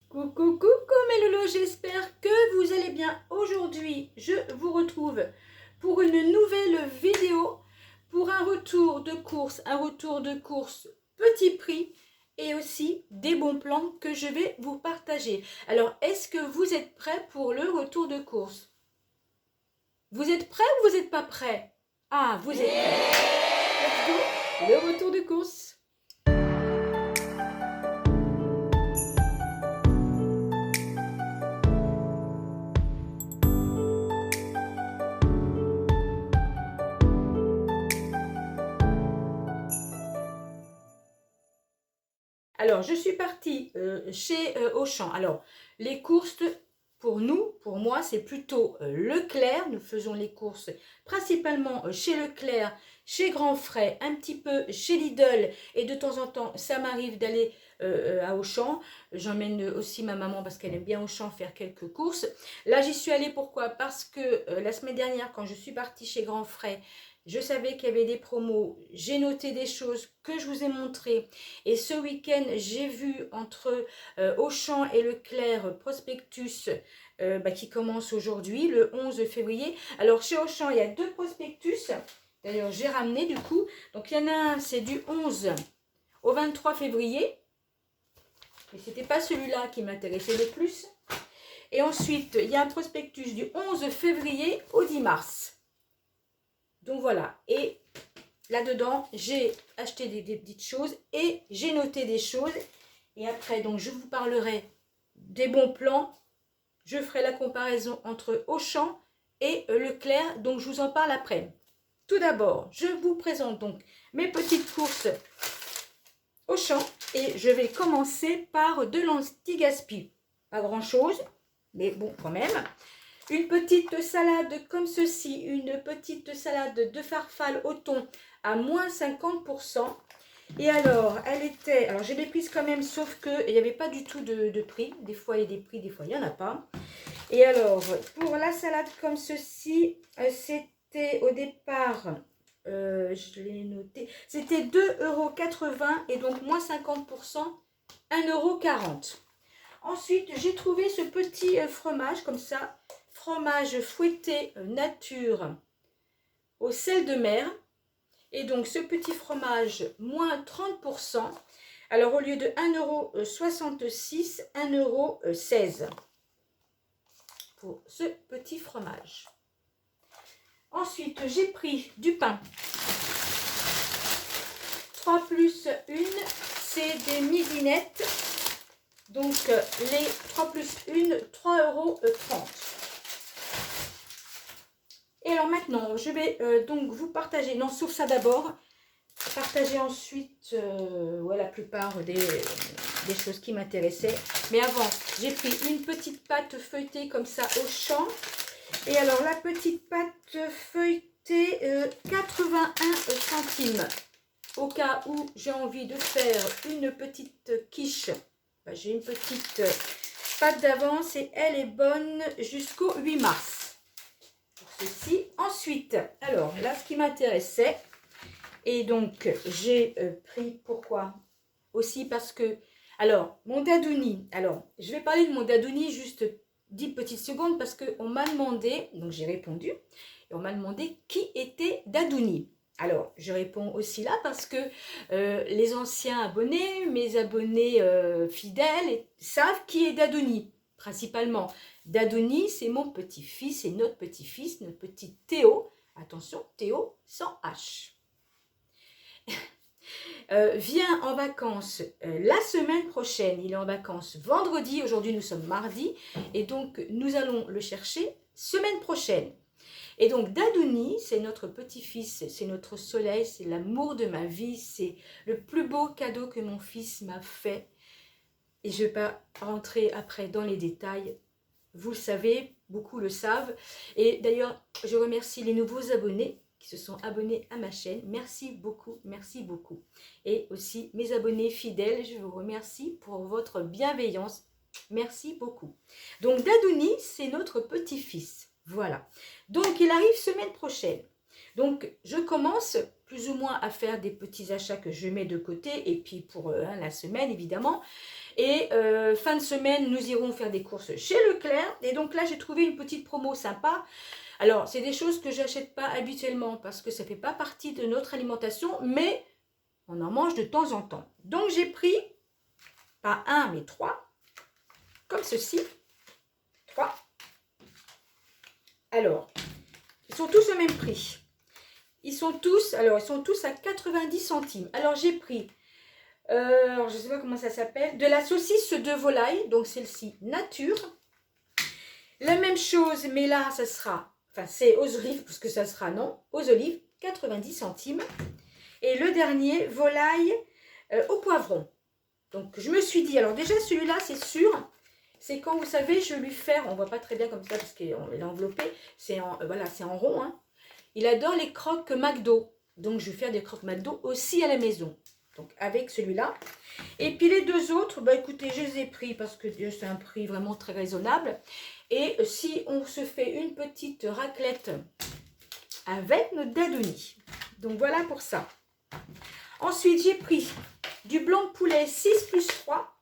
Coucou, coucou mes loulous, j'espère que vous allez bien. Aujourd'hui, je vous retrouve pour une nouvelle vidéo, pour un retour de course petit prix et aussi des bons plans que je vais vous partager. Alors, est-ce que vous êtes prêts pour le retour de course? Vous êtes prêts ou vous n'êtes pas prêts? Ah, vous êtes prêts. Let's go, le retour de course. Alors, je suis partie chez Auchan. Alors, les courses, pour nous, pour moi, c'est plutôt Leclerc. Nous faisons les courses principalement chez Leclerc, chez Grand Frais, un petit peu chez Lidl. Et de temps en temps, ça m'arrive d'aller à Auchan. J'emmène aussi ma maman parce qu'elle aime bien Auchan faire quelques courses. Là, j'y suis allée pourquoi? Parce que la semaine dernière, quand je suis partie chez Grand Frais, je savais qu'il y avait des promos. J'ai noté des choses que je vous ai montrées. Et ce week-end, j'ai vu entre Auchan et Leclerc prospectus qui commence aujourd'hui, le 11 février. Alors, chez Auchan, il y a deux prospectus. D'ailleurs, j'ai ramené du coup. Donc, il y en a un, c'est du 11 au 23 février. Mais ce n'était pas celui-là qui m'intéressait le plus. Et ensuite, il y a un prospectus du 11 février au 10 mars. Donc voilà, et là-dedans, j'ai acheté des petites choses et j'ai noté des choses. Et après, donc, je vous parlerai des bons plans. Je ferai la comparaison entre Auchan et Leclerc. Donc, je vous en parle après. Tout d'abord, je vous présente donc mes petites courses Auchan. Et je vais commencer par de l'anti-gaspi. Pas grand-chose, mais bon, quand même. Une petite salade comme ceci, une petite salade de farfalle au thon à moins 50%. Et alors, elle était... Alors, je l'ai prise quand même, sauf qu'il n'y avait pas du tout de prix. Des fois, il y a des prix, des fois, il n'y en a pas. Et alors, pour la salade comme ceci, c'était au départ, je l'ai noté, c'était 2,80 € et donc moins 50%, 1,40 €. Ensuite, j'ai trouvé ce petit fromage comme ça, fromage fouetté nature au sel de mer. Et donc, ce petit fromage, moins 30%. Alors, au lieu de 1,66 €, 1,16 € pour ce petit fromage. Ensuite, j'ai pris du pain. 3 plus 1, c'est des midinettes. Donc, les 3 plus 1, 3,30 €. Et alors maintenant, je vais donc vous partager, non, sauf ça d'abord, partager ensuite la plupart des choses qui m'intéressaient. Mais avant, j'ai pris une petite pâte feuilletée comme ça au champ. Et alors, la petite pâte feuilletée, 81 centimes. Au cas où j'ai envie de faire une petite quiche, j'ai une petite pâte d'avance et elle est bonne jusqu'au 8 mars. Ceci. Ensuite, alors là, ce qui m'intéressait, et donc j'ai pris, pourquoi? Aussi parce que, alors, mon dadouni, alors, je vais parler de mon dadouni juste 10 petites secondes parce qu'on m'a demandé, donc j'ai répondu, et on m'a demandé qui était dadouni. Alors, je réponds aussi là parce que les anciens abonnés, mes abonnés fidèles, savent qui est dadouni, principalement. Dadouni, c'est mon petit-fils, c'est notre petit-fils, notre petit Théo. Attention, Théo sans H. Vient en vacances la semaine prochaine. Il est en vacances vendredi. Aujourd'hui, nous sommes mardi. Et donc, nous allons le chercher semaine prochaine. Et donc, Dadouni, c'est notre petit-fils, c'est notre soleil, c'est l'amour de ma vie. C'est le plus beau cadeau que mon fils m'a fait. Et je ne vais pas rentrer après dans les détails. Vous le savez, beaucoup le savent. Et d'ailleurs, je remercie les nouveaux abonnés qui se sont abonnés à ma chaîne. Merci beaucoup, merci beaucoup. Et aussi mes abonnés fidèles, je vous remercie pour votre bienveillance. Merci beaucoup. Donc, Dadouni, c'est notre petit-fils. Voilà. Donc, il arrive semaine prochaine. Donc, je commence plus ou moins à faire des petits achats que je mets de côté. Et puis, pour la semaine, évidemment. Et fin de semaine, nous irons faire des courses chez Leclerc. Et donc là, j'ai trouvé une petite promo sympa. Alors, c'est des choses que je n'achète pas habituellement parce que ça ne fait pas partie de notre alimentation, mais on en mange de temps en temps. Donc, j'ai pris, pas un, mais 3, comme ceci. 3. Alors, ils sont tous au même prix. Ils sont tous à 90 centimes. Alors, j'ai pris, je ne sais pas comment ça s'appelle, de la saucisse de volaille, donc celle-ci nature. La même chose, mais là, ça sera, enfin, c'est aux olives, parce que ça sera, non, aux olives, 90 centimes. Et le dernier, volaille au poivron. Donc, je me suis dit, alors déjà, celui-là, c'est sûr, c'est quand, vous savez, je vais lui faire, on ne voit pas très bien comme ça, parce qu'il est enveloppé, c'est en, voilà, c'est en rond, hein. Il adore les croques McDo. Donc, je vais faire des croques McDo aussi à la maison. Donc, avec celui-là. Et puis, les deux autres, bah, écoutez, je les ai pris parce que c'est un prix vraiment très raisonnable. Et si on se fait une petite raclette avec notre dadoni. Donc, voilà pour ça. Ensuite, j'ai pris du blanc de poulet 6 plus 3.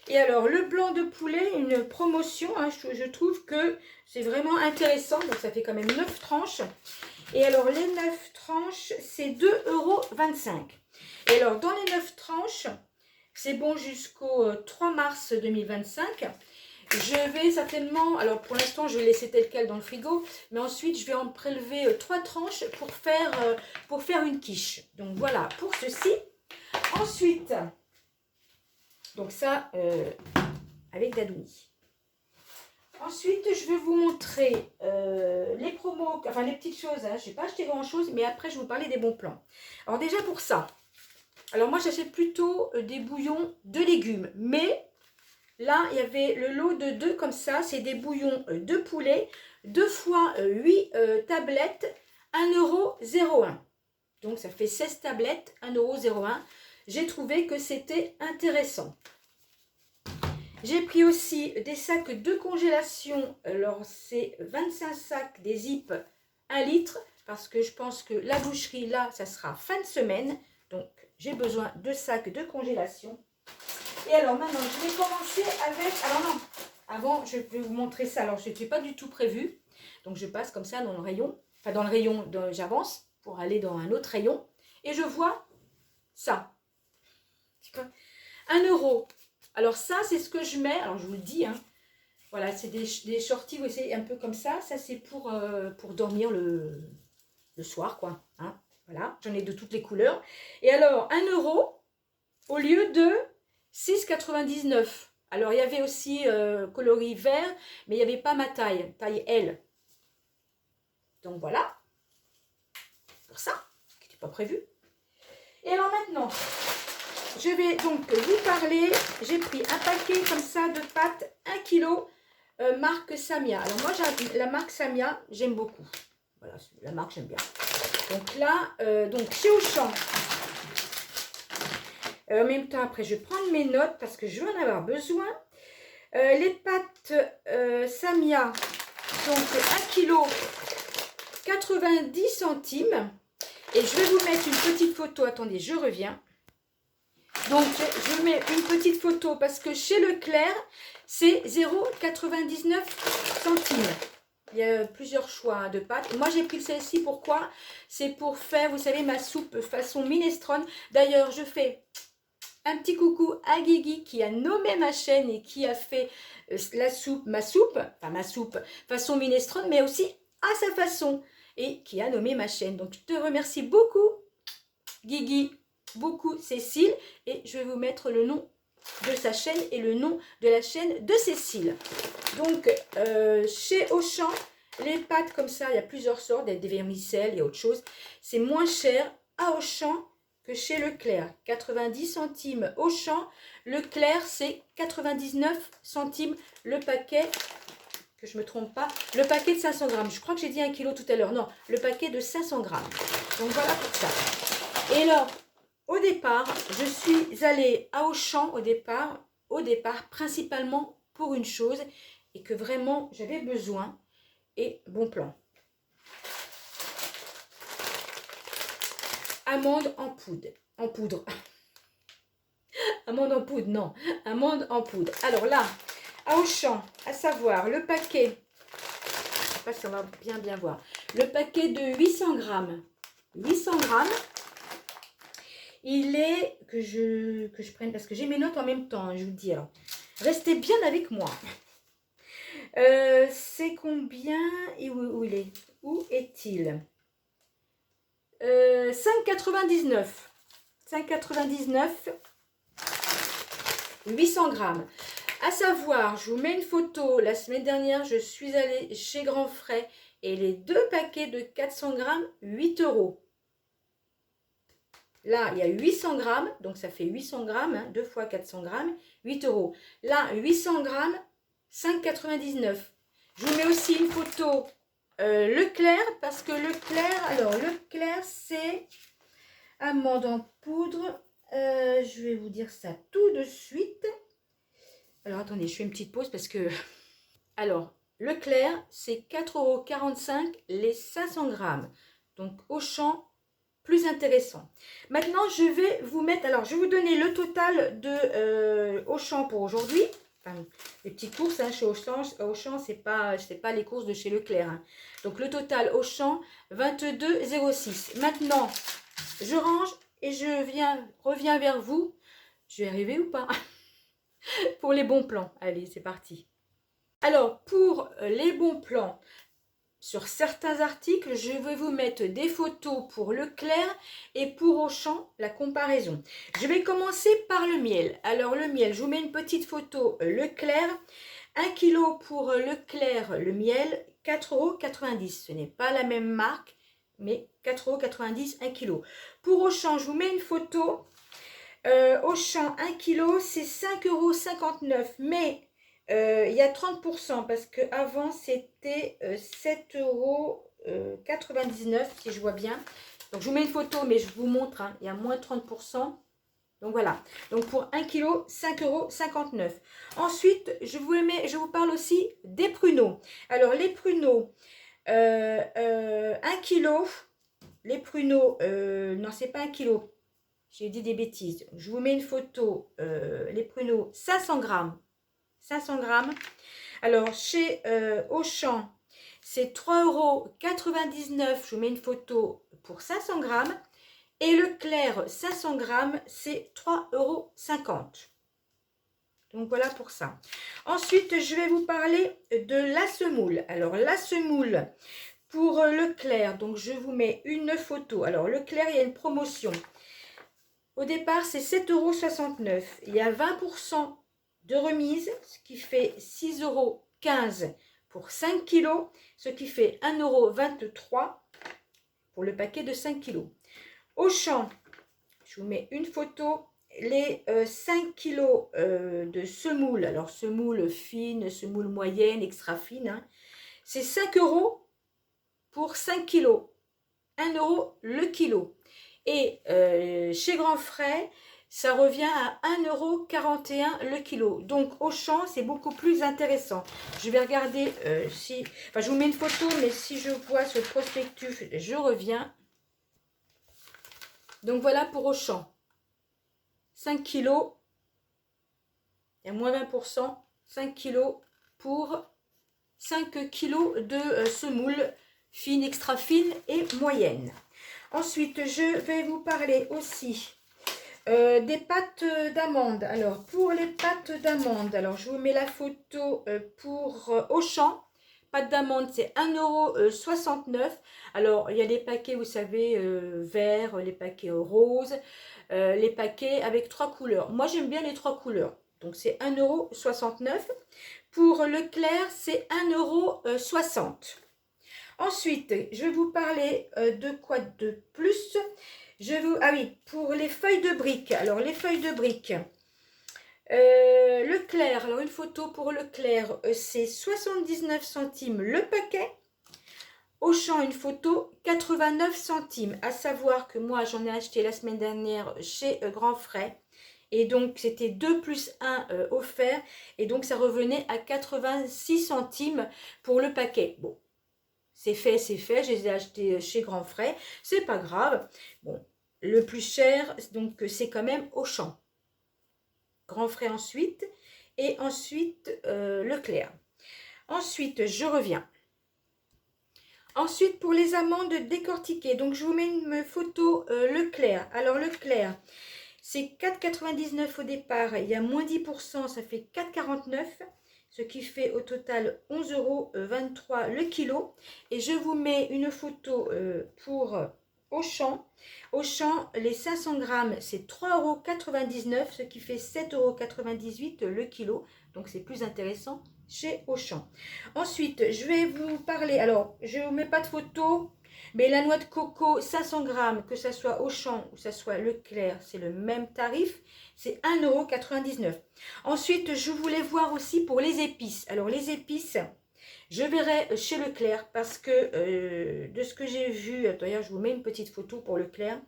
Et alors, le blanc de poulet, une promotion, hein, je trouve que c'est vraiment intéressant. Donc, ça fait quand même 9 tranches. Et alors, les 9 tranches, c'est 2,25 €. Et alors, dans les 9 tranches, c'est bon jusqu'au 3 mars 2025. Je vais certainement, alors pour l'instant, je vais laisser tel quel dans le frigo. Mais ensuite, je vais en prélever 3 tranches pour faire une quiche. Donc, voilà pour ceci. Ensuite... Donc ça, avec Dadouni. Ensuite, je vais vous montrer les promos, enfin les petites choses. Hein. Je n'ai pas acheté grand-chose, mais après, je vais vous parler des bons plans. Alors déjà pour ça, alors moi, j'achète plutôt des bouillons de légumes. Mais là, il y avait le lot de 2 comme ça. C'est des bouillons de poulet, 2 fois 8 tablettes, 1,01 €. Donc, ça fait 16 tablettes, 1,01 €. J'ai trouvé que c'était intéressant. J'ai pris aussi des sacs de congélation. Alors, c'est 25 sacs des Zip 1 litre. Parce que je pense que la boucherie, là, ça sera fin de semaine. Donc, j'ai besoin de sacs de congélation. Et alors, maintenant, je vais commencer avec... Alors non, avant, je vais vous montrer ça. Alors, je n'étais pas du tout prévu. Donc, je passe comme ça dans le rayon. Enfin, dans le rayon, j'avance pour aller dans un autre rayon. Et je vois ça. 1 €. Alors ça, c'est ce que je mets. Alors je vous le dis, hein. Voilà, c'est des shorties, vous voyez, un peu comme ça. Ça, c'est pour dormir le soir, quoi. Hein. Voilà, j'en ai de toutes les couleurs. Et alors, 1 € au lieu de 6,99 €. Alors, il y avait aussi coloris vert, mais il n'y avait pas ma taille L. Donc voilà, pour ça, qui n'était pas prévu. Et alors maintenant... Je vais donc vous parler, j'ai pris un paquet comme ça de pâtes, 1 kg, marque Samia. Alors moi, la marque Samia, j'aime beaucoup. Voilà, la marque, j'aime bien. Donc là, donc chez Auchan, en même temps, après, je vais prendre mes notes parce que je vais en avoir besoin. Les pâtes Samia, donc 1 kg, 90 centimes. Et je vais vous mettre une petite photo. Attendez, je reviens. Donc, je mets une petite photo parce que chez Leclerc, c'est 0,99 centimes. Il y a plusieurs choix de pâtes. Moi, j'ai pris celle-ci. Pourquoi? C'est pour faire, vous savez, ma soupe façon minestrone. D'ailleurs, je fais un petit coucou à Guigui qui a nommé ma chaîne et qui a fait ma soupe façon minestrone, mais aussi à sa façon. Et qui a nommé ma chaîne. Donc, je te remercie beaucoup, Guigui. Beaucoup Cécile, et je vais vous mettre le nom de sa chaîne et le nom de la chaîne de Cécile. Donc chez Auchan, les pâtes comme ça, il y a plusieurs sortes, des vermicelles et autre chose. C'est moins cher à Auchan que chez Leclerc. 90 centimes Auchan, Leclerc c'est 99 centimes le paquet, que je ne me trompe pas, le paquet de 500 grammes. Je crois que j'ai dit 1 kg tout à l'heure, non, le paquet de 500 grammes. Donc voilà pour ça. Et alors, au départ, je suis allée à Auchan au départ principalement pour une chose et que vraiment j'avais besoin et bon plan. Amandes en poudre. Amande en poudre, non. Amande en poudre. Alors là, à Auchan, à savoir le paquet, je ne sais pas si on va bien voir, le paquet de 800 grammes. 800 grammes. Il est, que je prenne, parce que j'ai mes notes en même temps, hein, je vous dis. Alors, restez bien avec moi. C'est combien et où il est? Où est-il? 5,99. 5,99. 800 grammes. À savoir, je vous mets une photo. La semaine dernière, je suis allée chez Grand Frais et les deux paquets de 400 grammes, 8 euros. Là, il y a 800 grammes, donc ça fait 800 grammes, hein, 2 fois 400 grammes, 8 euros. Là, 800 grammes, 5,99. Je vous mets aussi une photo Leclerc, parce que Leclerc, alors Leclerc, c'est amande en poudre. Je vais vous dire ça tout de suite. Alors, attendez, je fais une petite pause parce que... Alors, Leclerc, c'est 4,45 € les 500 grammes. Donc, Auchan, plus intéressant. Maintenant, je vais vous mettre... Alors, je vais vous donner le total de Auchan pour aujourd'hui. Enfin, les petites courses hein, chez Auchan, c'est pas les courses de chez Leclerc. Hein. Donc, le total Auchan, 22,06. Maintenant, je range et reviens vers vous. Je vais arriver ou pas? Pour les bons plans. Allez, c'est parti. Alors, pour les bons plans, sur certains articles, je vais vous mettre des photos pour Leclerc et pour Auchan, la comparaison. Je vais commencer par le miel. Alors, le miel, je vous mets une petite photo Leclerc. 1 kg pour Leclerc, le miel, 4,90 €. Ce n'est pas la même marque, mais 4,90 € 1 kg. Pour Auchan, je vous mets une photo. Auchan, 1 kg, c'est 5,59 €. Mais il y a 30% parce qu'avant, c'était 7,99 € si je vois bien. Donc, je vous mets une photo, mais je vous montre. Hein, il y a moins de 30%. Donc, voilà. Donc, pour 1 kg, 5,59 €. Ensuite, je vous parle aussi des pruneaux. Alors, les pruneaux, 1 kg. Les pruneaux, non, c'est pas 1 kg. J'ai dit des bêtises. Je vous mets une photo. Les pruneaux, 500 grammes. 500 grammes. Alors, chez Auchan, c'est 3,99 €. Je vous mets une photo pour 500 grammes. Et Leclerc, 500 grammes, c'est 3,50 €. Donc, voilà pour ça. Ensuite, je vais vous parler de la semoule. Alors, la semoule pour Leclerc. Donc, je vous mets une photo. Alors, Leclerc, il y a une promotion. Au départ, c'est 7,69 €. Il y a 20% de remise, ce qui fait 6,15 € pour 5 kg, ce qui fait 1,23 € pour le paquet de 5 kg. Auchan, je vous mets une photo, les 5 kg de semoule, alors semoule fine, semoule moyenne, extra fine, hein, c'est 5 € pour 5 kg, 1 € le kilo. Et chez Grand Frais, ça revient à 1,41 € le kilo. Donc, Auchan, c'est beaucoup plus intéressant. Je vais regarder si... Enfin, je vous mets une photo, mais si je vois ce prospectus, je reviens. Donc, voilà pour Auchan. 5 kilos. Il y a moins 20%. 5 kilos pour 5 kilos de semoule fine, extra fine et moyenne. Ensuite, je vais vous parler aussi des pâtes d'amande. Alors, pour les pâtes d'amande, alors je vous mets la photo pour Auchan. Pâtes d'amande, c'est 1,69 €. Alors, il y a les paquets, vous savez, verts, les paquets roses, les paquets avec 3 couleurs. Moi, j'aime bien les 3 couleurs. Donc, c'est 1,69 €. Pour Leclerc, c'est 1,60 €. Ensuite, je vais vous parler de quoi de plus. Ah oui, pour les feuilles de briques. Alors, les feuilles de briques. Leclerc, alors une photo pour Leclerc, c'est 79 centimes le paquet. Auchan, une photo, 89 centimes. À savoir que moi, j'en ai acheté la semaine dernière chez Grand Frais. Et donc, c'était 2 plus 1 offert. Et donc, ça revenait à 86 centimes pour le paquet. Bon. C'est fait, je les ai achetés chez Grand Frais, c'est pas grave. Bon, le plus cher, donc c'est quand même Auchan. grand frais ensuite. Et ensuite, Leclerc. Ensuite, je reviens. Ensuite, pour les amandes décortiquées, donc je vous mets une photo Leclerc. Alors, Leclerc, c'est 4,99 au départ. Il y a moins 10%, ça fait 4,49. Ce qui fait au total 11,23 € le kilo. Et je vous mets une photo pour Auchan. Auchan, les 500 grammes, c'est 3,99 €, ce qui fait 7,98 € le kilo. Donc, c'est plus intéressant chez Auchan. Ensuite, je vais vous parler, alors, je ne vous mets pas de photo, mais la noix de coco, 500 grammes, que ce soit Auchan ou que ce soit Leclerc, c'est le même tarif, c'est 1,99 €. Ensuite, je voulais voir aussi pour les épices. Alors, les épices, je verrai chez Leclerc parce que de ce que j'ai vu, d'ailleurs, je vous mets une petite photo pour Leclerc,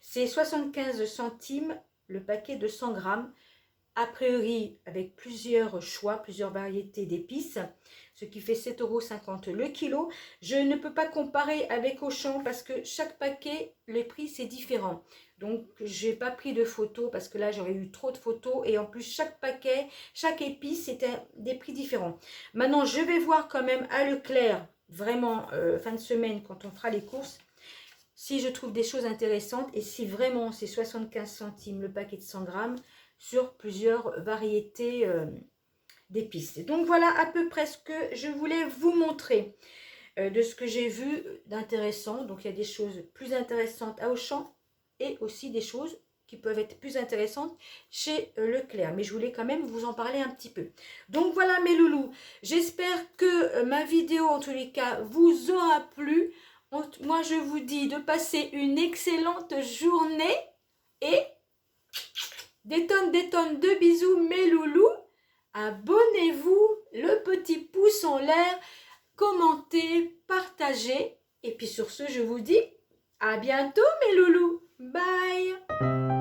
c'est 75 centimes le paquet de 100 grammes. A priori, avec plusieurs choix, plusieurs variétés d'épices, ce qui fait 7,50 € le kilo. Je ne peux pas comparer avec Auchan parce que chaque paquet, les prix, c'est différent. Donc, je n'ai pas pris de photos parce que là, j'aurais eu trop de photos. Et en plus, chaque paquet, chaque épice, c'était des prix différents. Maintenant, je vais voir quand même à Leclerc, vraiment, fin de semaine, quand on fera les courses, si je trouve des choses intéressantes. Et si vraiment, c'est 75 centimes le paquet de 100 grammes, sur plusieurs variétés d'épices. Donc voilà à peu près ce que je voulais vous montrer de ce que j'ai vu d'intéressant. Donc il y a des choses plus intéressantes à Auchan et aussi des choses qui peuvent être plus intéressantes chez Leclerc. Mais je voulais quand même vous en parler un petit peu. Donc voilà mes loulous, j'espère que ma vidéo en tous les cas vous aura plu. Moi je vous dis de passer une excellente journée et des tonnes de bisous mes loulous. Abonnez-vous, le petit pouce en l'air, commentez, partagez. Et puis sur ce, je vous dis à bientôt mes loulous. Bye.